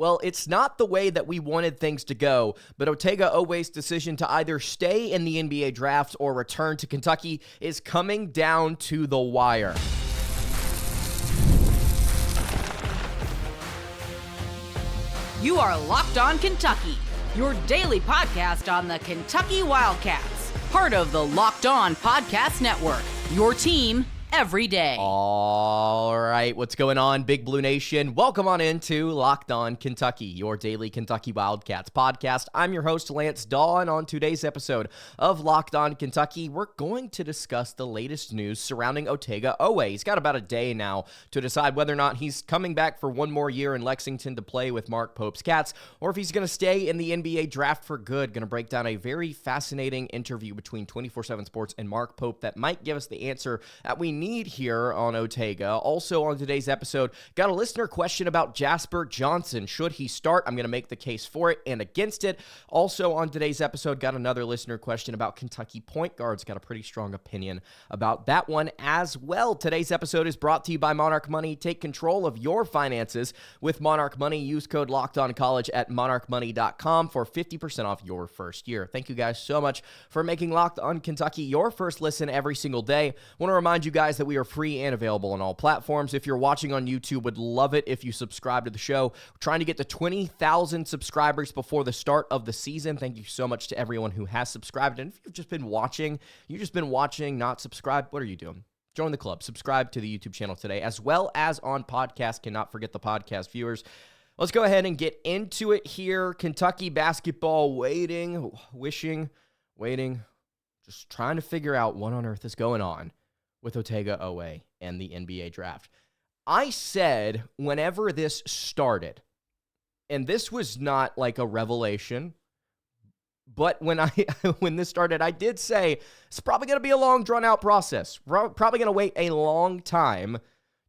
Well, it's not the way that we wanted things to go, but Otega Oweh's decision to either stay in the NBA draft or return to Kentucky is coming down to the wire. You are Locked On Kentucky, your daily podcast on the Kentucky Wildcats, part of the Locked On Podcast Network, your team every day. All right, what's going on, Big Blue Nation? Welcome on into Locked On Kentucky, your daily Kentucky Wildcats podcast. I'm your host, Lance Daw, and on today's episode of Locked On Kentucky, we're going to discuss the latest news surrounding Otega Oweh. He's got about a day now to decide whether or not he's coming back for one more year in Lexington to play with Mark Pope's Cats, or if he's going to stay in the NBA draft for good. Going to break down a very fascinating interview between 24/7 Sports and Mark Pope that might give us the answer that we need here on Otega. Also on today's episode, got a listener question about Jasper Johnson. Should he start? I'm going to make the case for it and against it. Also on today's episode, got another listener question about Kentucky point guards. Got a pretty strong opinion about that one as well. Today's episode is brought to you by Monarch Money. Take control of your finances with Monarch Money. Use code LOCKEDONCollege at monarchmoney.com for 50% off your first year. Thank you guys so much for making Locked On Kentucky your first listen every single day. Want to remind you guys that we are free and available on all platforms. If you're watching on YouTube, would love it if you subscribe to the show. We're trying to get to 20,000 subscribers before the start of the season. Thank you so much to everyone who has subscribed. And if you've just been watching, not subscribed, what are you doing? Join the club. Subscribe to the YouTube channel today, as well as on podcast. Cannot forget the podcast viewers. Let's go ahead and get into it here. Kentucky basketball waiting, just trying to figure out what on earth is going on with Otega Oweh and the NBA draft. I said whenever this started, and this was not like a revelation, but when this started, I did say it's probably going to be a long, drawn-out process. Probably going to wait a long time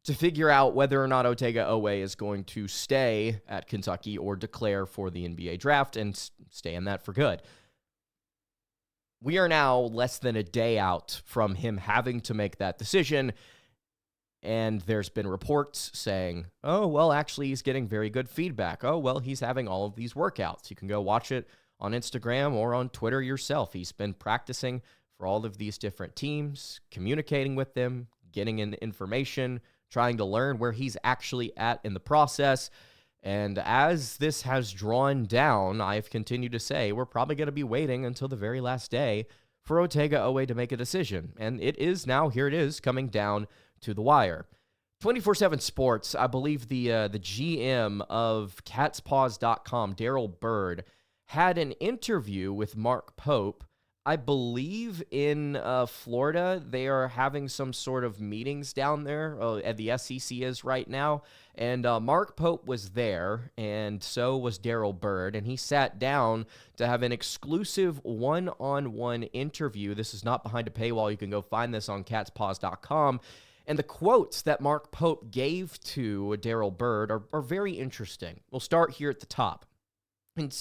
to figure out whether or not Otega Oweh is going to stay at Kentucky or declare for the NBA draft and stay in that for good. We are now less than a day out from him having to make that decision, and there's been reports saying, oh, well, actually, he's getting very good feedback. Oh, well, he's having all of these workouts. You can go watch it on Instagram or on Twitter yourself. He's been practicing for all of these different teams, communicating with them, getting in information, trying to learn where he's actually at in the process. And as this has drawn down, I've continued to say we're probably going to be waiting until the very last day for Otega Oweh to make a decision. And it is now, here it is, coming down to the wire. 24/7 Sports, I believe the GM of catspaws.com, Daryl Bird, had an interview with Mark Pope. I believe in Florida, they are having some sort of meetings down there, at the SEC is right now, and Mark Pope was there, and so was Daryl Bird, and he sat down to have an exclusive one-on-one interview. This is not behind a paywall. You can go find this on catspaws.com, and the quotes that Mark Pope gave to Daryl Bird are very interesting. We'll start here at the top. And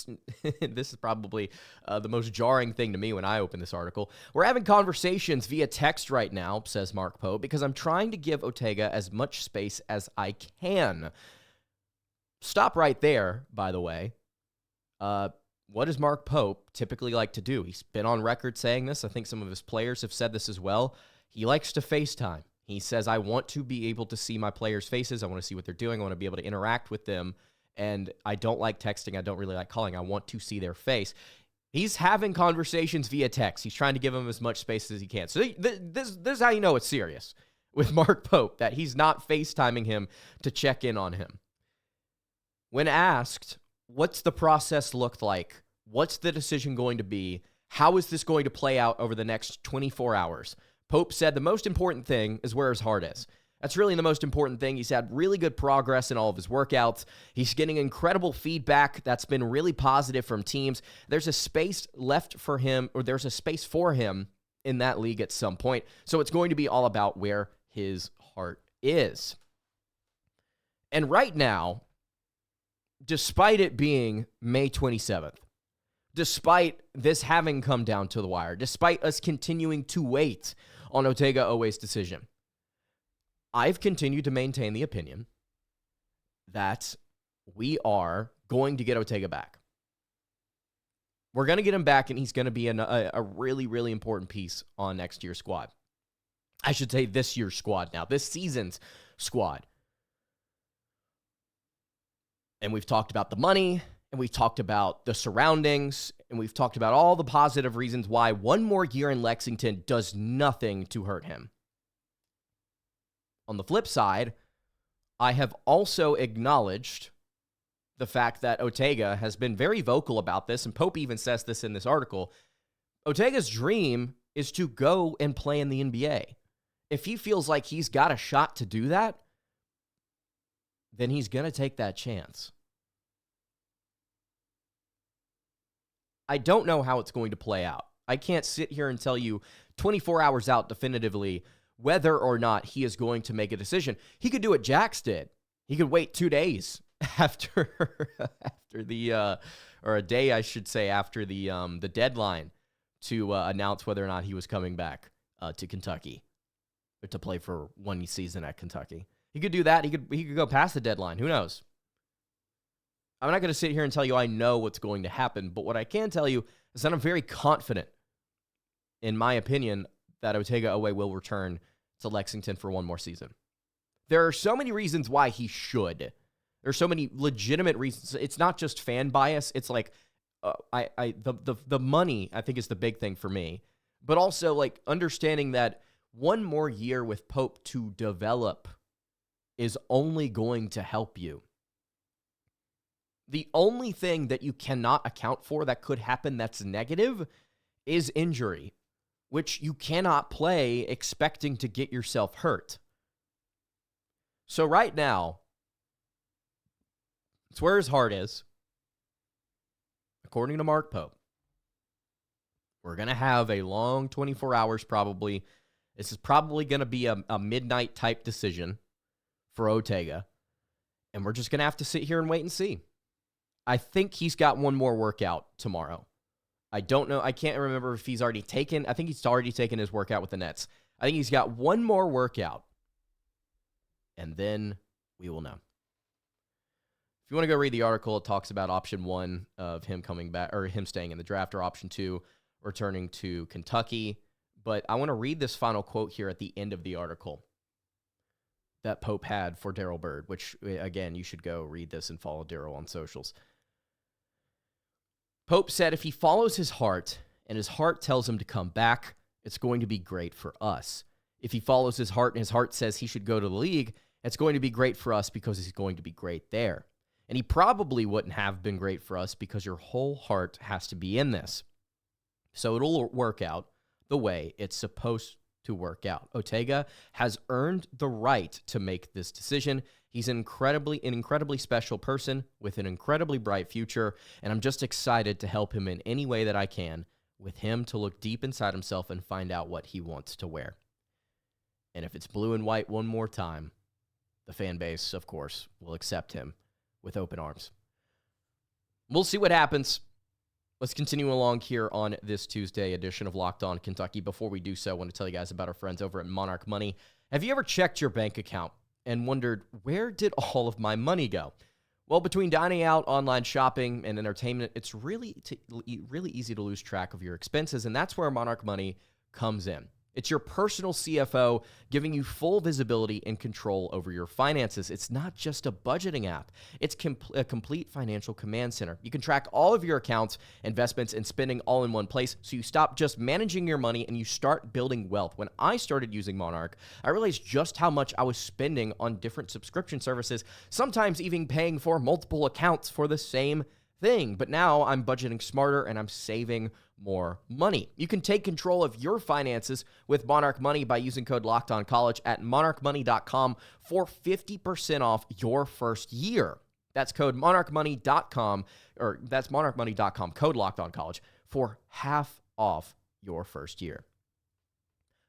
this is probably the most jarring thing to me when I open this article. We're having conversations via text right now, says Mark Pope, because I'm trying to give Otega as much space as I can. Stop right there, by the way. What does Mark Pope typically like to do? He's been on record saying this. I think some of his players have said this as well. He likes to FaceTime. He says, I want to be able to see my players' faces. I want to see what they're doing. I want to be able to interact with them. And I don't like texting. I don't really like calling. I want to see their face. He's having conversations via text. He's trying to give them as much space as he can. So this is how you know it's serious with Mark Pope, that he's not FaceTiming him to check in on him. When asked, what's the process looked like? What's the decision going to be? How is this going to play out over the next 24 hours? Pope said the most important thing is where his heart is. That's really the most important thing. He's had really good progress in all of his workouts. He's getting incredible feedback that's been really positive from teams. There's a space left for him, or there's a space for him in that league at some point. So it's going to be all about where his heart is. And right now, despite it being May 27th, despite this having come down to the wire, despite us continuing to wait on Otega Oweh's decision, I've continued to maintain the opinion that we are going to get Otega back. We're going to get him back, and he's going to be a really, really important piece on next year's squad. I should say this year's squad now, this season's squad. And we've talked about the money, and we've talked about the surroundings, and we've talked about all the positive reasons why one more year in Lexington does nothing to hurt him. On the flip side, I have also acknowledged the fact that Otega has been very vocal about this, and Pope even says this in this article. Otega's dream is to go and play in the NBA. If he feels like he's got a shot to do that, then he's going to take that chance. I don't know how it's going to play out. I can't sit here and tell you 24 hours out definitively whether or not he is going to make a decision. He could do what Jax did. He could wait 2 days after the or a day, I should say, after the deadline to announce whether or not he was coming back to Kentucky or to play for one season at Kentucky. He could do that. He could go past the deadline. Who knows? I'm not going to sit here and tell you I know what's going to happen, but what I can tell you is that I'm very confident, in my opinion, that Otega Oweh will return to Lexington for one more season. There are so many reasons why he should. There's so many legitimate reasons. It's not just fan bias. It's like the money, I think, is the big thing for me. But also like understanding that one more year with Pope to develop is only going to help you. The only thing that you cannot account for that could happen that's negative is injury, which you cannot play expecting to get yourself hurt. So right now, it's where his heart is. According to Mark Pope, we're going to have a long 24 hours probably. This is probably going to be a midnight type decision for Otega. And we're just going to have to sit here and wait and see. I think he's got one more workout tomorrow. I don't know. I can't remember if he's already taken. I think he's already taken his workout with the Nets. I think he's got one more workout. And then we will know. If you want to go read the article, it talks about option 1 of him coming back, or him staying in the draft, or option 2, returning to Kentucky. But I want to read this final quote here at the end of the article that Pope had for Daryl Bird, which, again, you should go read this and follow Daryl on socials. Pope said, if he follows his heart and his heart tells him to come back, it's going to be great for us. If he follows his heart and his heart says he should go to the league, it's going to be great for us because he's going to be great there. And he probably wouldn't have been great for us because your whole heart has to be in this. So it'll work out the way it's supposed to work out. Otega has earned the right to make this decision. He's an incredibly special person with an incredibly bright future, and I'm just excited to help him in any way that I can with him to look deep inside himself and find out what he wants to wear. And if it's blue and white one more time, the fan base, of course, will accept him with open arms. We'll see what happens. Let's continue along here on this Tuesday edition of Locked On Kentucky. Before we do so, I want to tell you guys about our friends over at Monarch Money. Have you ever checked your bank account and wondered, where did all of my money go? Well, between dining out, online shopping, and entertainment, it's really easy to lose track of your expenses, and that's where Monarch Money comes in. It's your personal CFO giving you full visibility and control over your finances. It's not just a budgeting app. It's a complete financial command center. You can track all of your accounts, investments, and spending all in one place, so you stop just managing your money and you start building wealth. When I started using Monarch, I realized just how much I was spending on different subscription services, sometimes even paying for multiple accounts for the same thing. But now I'm budgeting smarter and I'm saving more money. You can take control of your finances with Monarch Money by using code LOCKEDONCollege at monarchmoney.com for 50% off your first year. That's code monarchmoney.com, or that's monarchmoney.com, code LOCKEDONCollege for half off your first year.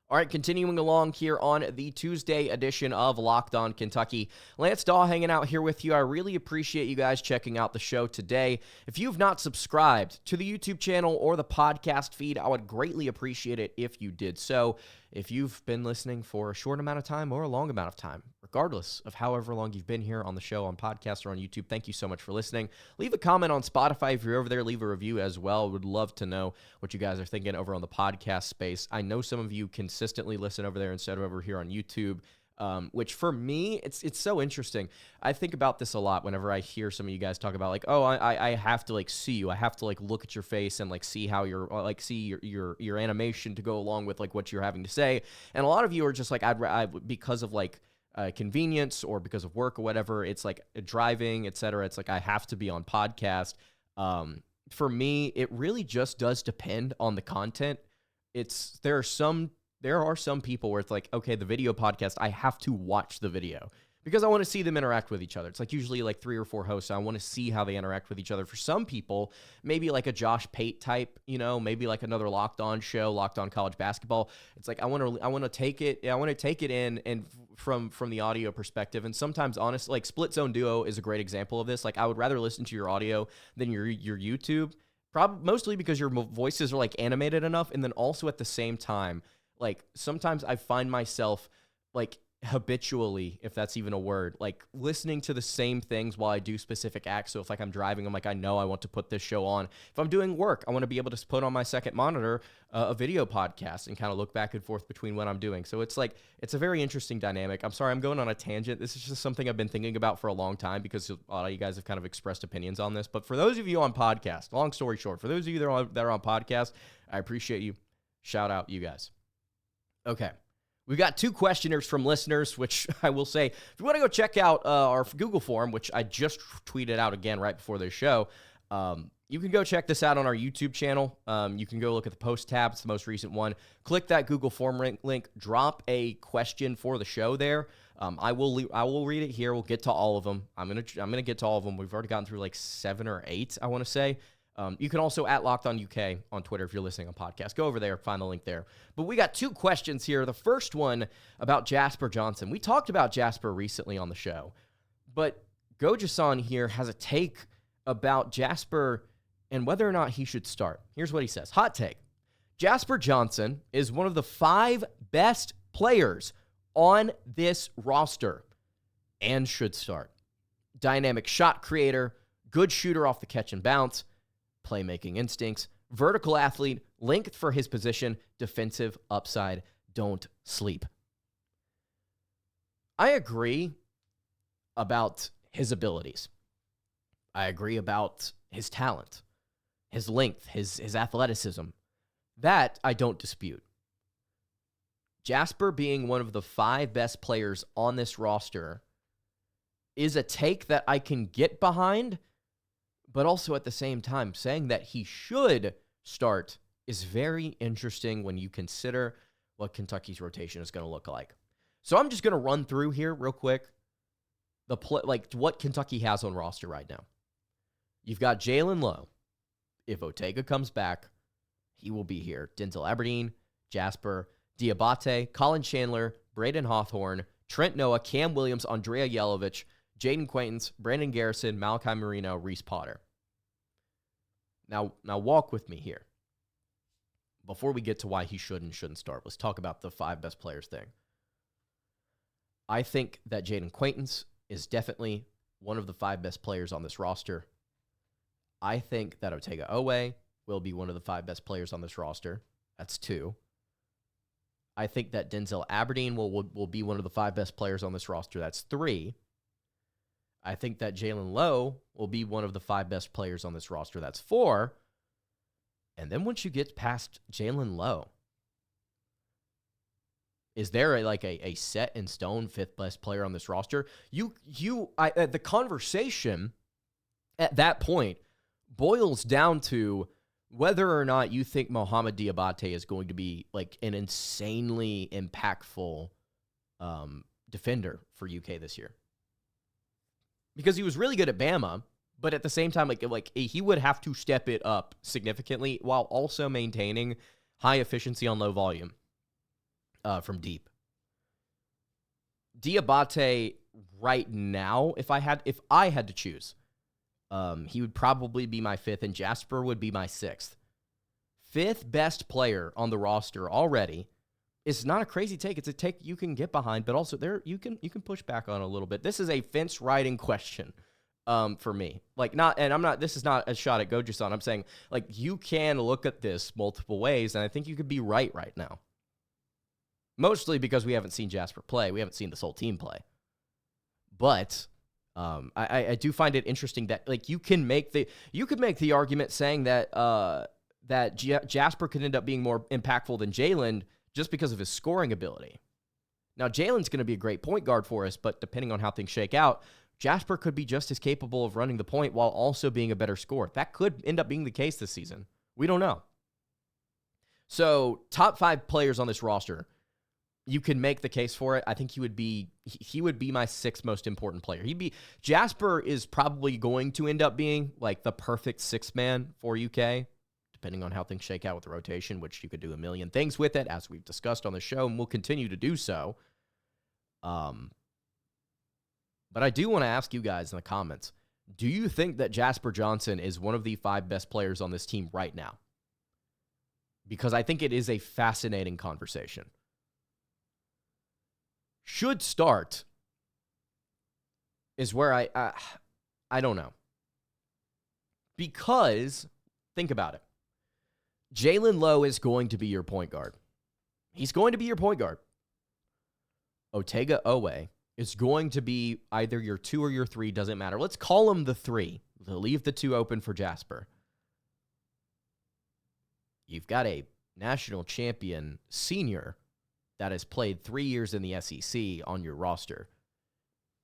All right, continuing along here on the Tuesday edition of Locked On Kentucky. Lance Dahl hanging out here with you. I really appreciate you guys checking out the show today. If you've not subscribed to the YouTube channel or the podcast feed, I would greatly appreciate it if you did so. If you've been listening for a short amount of time or a long amount of time, regardless of however long you've been here on the show, on podcast, or on YouTube, thank you so much for listening. Leave a comment on Spotify if you're over there. Leave a review as well. Would love to know what you guys are thinking over on the podcast space. I know some of you consistently listen over there instead of over here on YouTube, which for me, it's so interesting. I think about this a lot whenever I hear some of you guys talk about like, oh, I have to like see you. I have to like look at your face and like see how you're like see your animation to go along with like what you're having to say. And a lot of you are just like, because of like convenience or because of work or whatever, it's like driving, etc. It's like I have to be on podcast. For me, it really just does depend on the content. There are some people where it's like, okay, the video podcast, I have to watch the video because I want to see them interact with each other. It's like usually like 3 or 4 hosts. I want to see how they interact with each other. For some people, maybe like a Josh Pate type, maybe like another Locked On show, Locked On College Basketball. It's like I want to take it in and from the audio perspective. And sometimes, honestly, like Split Zone Duo is a great example of this. Like I would rather listen to your audio than your YouTube, mostly because your voices are like animated enough, and then also at the same time, like sometimes I find myself like habitually, if that's even a word, like listening to the same things while I do specific acts. So if like I'm driving, I'm like, I know I want to put this show on. If I'm doing work, I want to be able to put on my second monitor a video podcast and kind of look back and forth between what I'm doing. So it's like, it's a very interesting dynamic. I'm sorry, I'm going on a tangent. This is just something I've been thinking about for a long time because a lot of you guys have kind of expressed opinions on this. But for those of you on podcast, long story short, for those of you that are on podcast, I appreciate you. Shout out you guys. Okay. We've got 2 questioners from listeners, which I will say, if you want to go check out our Google form, which I just tweeted out again right before the show, you can go check this out on our YouTube channel. You can go look at the post tab. It's the most recent one. Click that Google form link. Drop a question for the show there. I will read it here. We'll get to all of them. I'm gonna get to all of them. We've already gotten through like 7 or 8, I want to say. You can also at Locked On UK on Twitter if you're listening on podcast. Go over there, find the link there. But we got 2 questions here. The first one about Jasper Johnson. We talked about Jasper recently on the show, but Gojason here has a take about Jasper and whether or not he should start. Here's what he says. Hot take. Jasper Johnson is one of the 5 best players on this roster and should start. Dynamic shot creator, good shooter off the catch and bounce, playmaking instincts, vertical athlete, length for his position, defensive upside, don't sleep. I agree about his abilities. I agree about his talent, his length, his athleticism. That I don't dispute. Jasper being one of the 5 best players on this roster is a take that I can get behind, but also at the same time, saying that he should start is very interesting when you consider what Kentucky's rotation is going to look like. So I'm just going to run through here real quick what Kentucky has on roster right now. You've got Jalen Lowe. If Otega comes back, he will be here. Denzel Aberdeen, Jasper, Diabate, Colin Chandler, Braden Hawthorne, Trent Noah, Cam Williams, Andrea Yelovich, Jaden Quaintance, Brandon Garrison, Malachi Marino, Reese Potter. Now walk with me here. Before we get to why he should and shouldn't start, let's talk about the 5 best players thing. I think that Jaden Quaintance is definitely one of the 5 best players on this roster. I think that Otega Oweh will be one of the 5 best players on this roster. That's 2. I think that Denzel Aberdeen will be one of the 5 best players on this roster. That's 3. I think that Jalen Lowe will be one of the 5 best players on this roster. That's 4. And then once you get past Jalen Lowe, is there a set in stone 5th best player on this roster? The conversation at that point boils down to whether or not you think Mohamed Diabate is going to be like an insanely impactful defender for UK this year. Because he was really good at Bama, but at the same time, like he would have to step it up significantly while also maintaining high efficiency on low volume from deep. Diabate right now, if I had to choose, he would probably be my 5th, and Jasper would be my 6th. 5th best player on the roster already It's not a crazy take. It's a take you can get behind, but also there you can push back on a little bit. This is a fence riding question for me. This is not a shot at Gojo-san. I'm saying, like, you can look at this multiple ways, and I think you could be right now. Mostly because we haven't seen Jasper play. We haven't seen this whole team play. But I do find it interesting that, like, you could make the argument saying that Jasper could end up being more impactful than Jalen just because of his scoring ability. Now, Jalen's going to be a great point guard for us, but depending on how things shake out, Jasper could be just as capable of running the point while also being a better scorer. That could end up being the case this season. We don't know. So, top 5 players on this roster, you can make the case for it. I think he would be my 6th most important player. Jasper is probably going to end up being like the perfect 6th man for UK, depending on how things shake out with the rotation, which you could do a million things with it, as we've discussed on the show, and we'll continue to do so. But I do want to ask you guys in the comments, do you think that Jasper Johnson is one of the 5 best players on this team right now? Because I think it is a fascinating conversation. Should start is where I don't know. Because, think about it. Jalen Lowe is going to be your point guard. He's going to be your point guard. Otega Oweh is going to be either your 2 or your 3, doesn't matter. Let's call him the 3. We'll leave the 2 open for Jasper. You've got a national champion senior that has played 3 years in the SEC on your roster.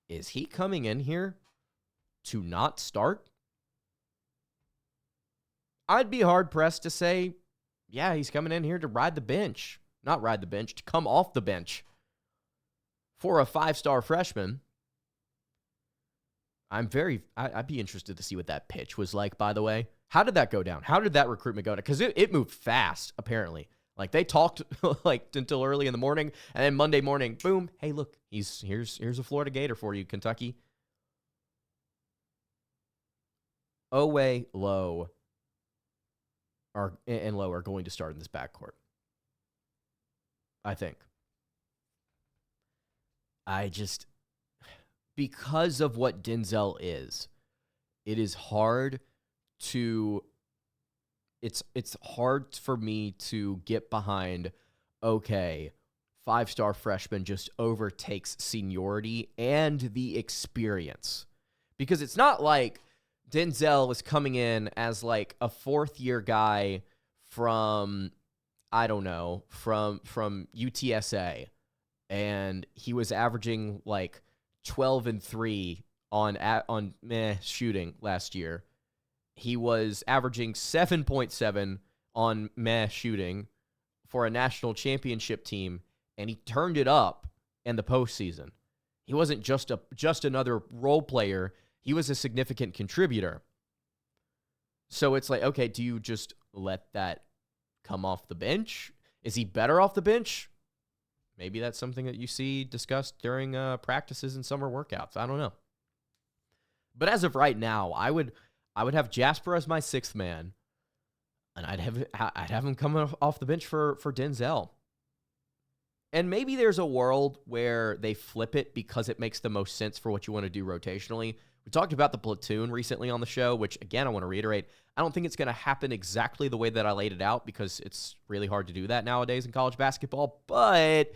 Is he coming in here to not start? I'd be hard-pressed to say, yeah, he's coming in here to ride the bench. Not ride the bench, to come off the bench. For a 5-star freshman, I'd be interested to see what that pitch was like, by the way. How did that go down? How did that recruitment go down? Because it moved fast, apparently. Like, they talked like until early in the morning, and then Monday morning, boom, hey, look, here's a Florida Gator for you, Kentucky. Oweh, Lowe, Lowe are going to start in this backcourt. I think. Because of what Denzel is, it is hard to, it's hard for me to get behind, okay, 5-star freshman just overtakes seniority and the experience. Because it's not like Denzel is coming in as like a 4th-year guy from, I don't know, from UTSA, and he was averaging like 12 and 3 on shooting last year. He was averaging 7.7 on shooting for a national championship team, and he turned it up in the postseason. He wasn't just another role player. He was a significant contributor. So it's like, okay, do you just let that come off the bench? Is he better off the bench? Maybe that's something that you see discussed during practices and summer workouts. I don't know. But as of right now, I would have Jasper as my 6th man, and I'd have him coming off the bench for Denzel. And maybe there's a world where they flip it because it makes the most sense for what you want to do rotationally. We talked about the platoon recently on the show, which, again, I want to reiterate, I don't think it's going to happen exactly the way that I laid it out because it's really hard to do that nowadays in college basketball. But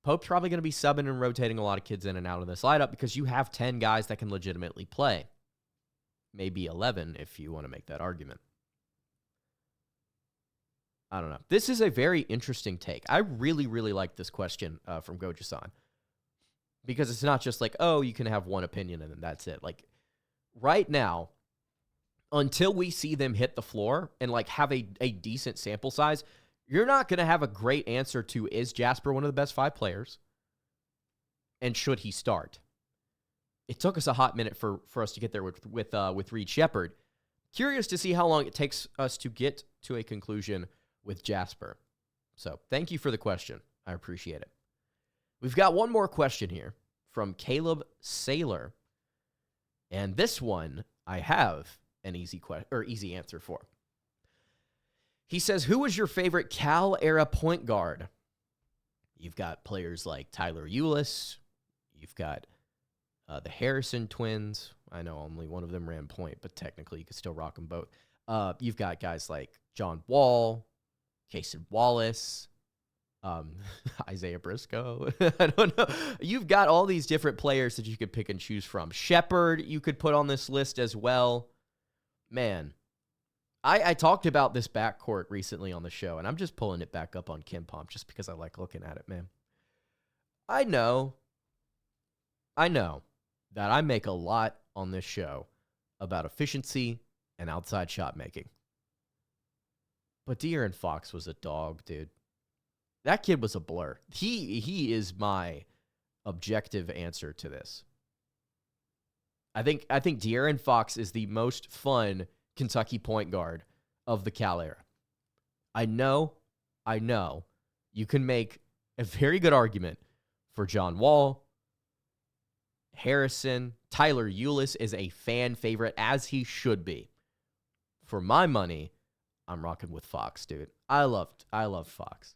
Pope's probably going to be subbing and rotating a lot of kids in and out of this lineup because you have 10 guys that can legitimately play. Maybe 11 if you want to make that argument. I don't know. This is a very interesting take. I really, really like this question from Gojo-san. Because it's not just like, oh, you can have one opinion and then that's it. Like, right now, until we see them hit the floor and, like, have a decent sample size, you're not going to have a great answer to, is Jasper one of the best 5 players? And should he start? It took us a hot minute for us to get there with Reed Shepherd. Curious to see how long it takes us to get to a conclusion with Jasper. So, thank you for the question. I appreciate it. We've got one more question here from Caleb Saylor. And this one I have an easy answer for. He says, who was your favorite Cal-era point guard? You've got players like Tyler Eulis. You've got the Harrison twins. I know only one of them ran point, but technically you could still rock them both. You've got guys like John Wall, Cason Wallace, Isaiah Briscoe. I don't know. You've got all these different players that you could pick and choose from. Shepherd, you could put on this list as well. Man, I talked about this backcourt recently on the show, and I'm just pulling it back up on Kim Pomp just because I like looking at it, man. I know that I make a lot on this show about efficiency and outside shot making. But De'Aaron Fox was a dog, dude. That kid was a blur. He is my objective answer to this. I think De'Aaron Fox is the most fun Kentucky point guard of the Cal era. I know you can make a very good argument for John Wall, Harrison. Tyler Eulis is a fan favorite, as he should be. For my money, I'm rocking with Fox, dude. I love Fox.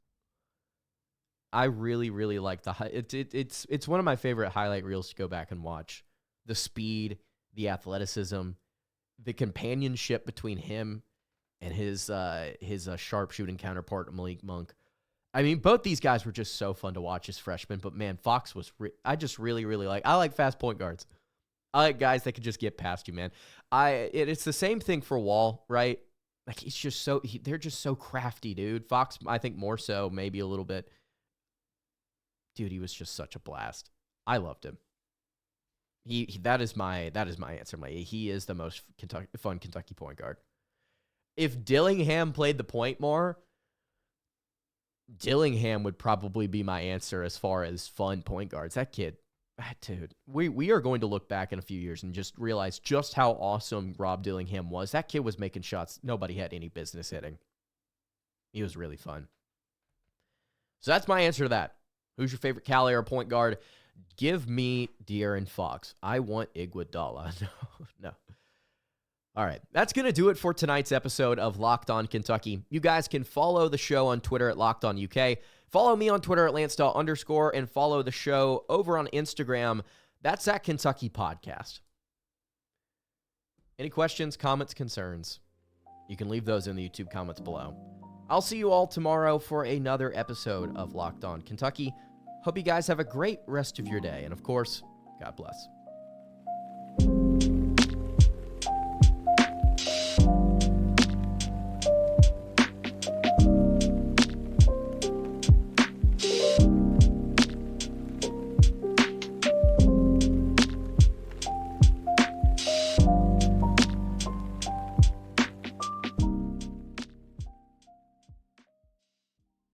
I really, really like it's one of my favorite highlight reels to go back and watch. The speed, the athleticism, the companionship between him and his sharpshooting counterpart, Malik Monk. I mean, both these guys were just so fun to watch as freshmen, but man, Fox was, I just really, really I like fast point guards. I like guys that could just get past you, man. It's the same thing for Wall, right? Like, he's just they're just so crafty, dude. Fox, I think more so, maybe a little bit. Dude, he was just such a blast. I loved him. That is my answer. He is the most fun Kentucky point guard. If Dillingham played the point more, Dillingham would probably be my answer as far as fun point guards. That kid, dude, we are going to look back in a few years and just realize just how awesome Rob Dillingham was. That kid was making shots nobody had any business hitting. He was really fun. So that's my answer to that. Who's your favorite Cal era point guard? Give me De'Aaron Fox. I want Iguodala. No. All right. That's going to do it for tonight's episode of Locked On Kentucky. You guys can follow the show on Twitter at Locked On UK. Follow me on Twitter at Lansdahl_, and follow the show over on Instagram. That's at Kentucky Podcast. Any questions, comments, concerns? You can leave those in the YouTube comments below. I'll see you all tomorrow for another episode of Locked On Kentucky. Hope you guys have a great rest of your day. And of course, God bless.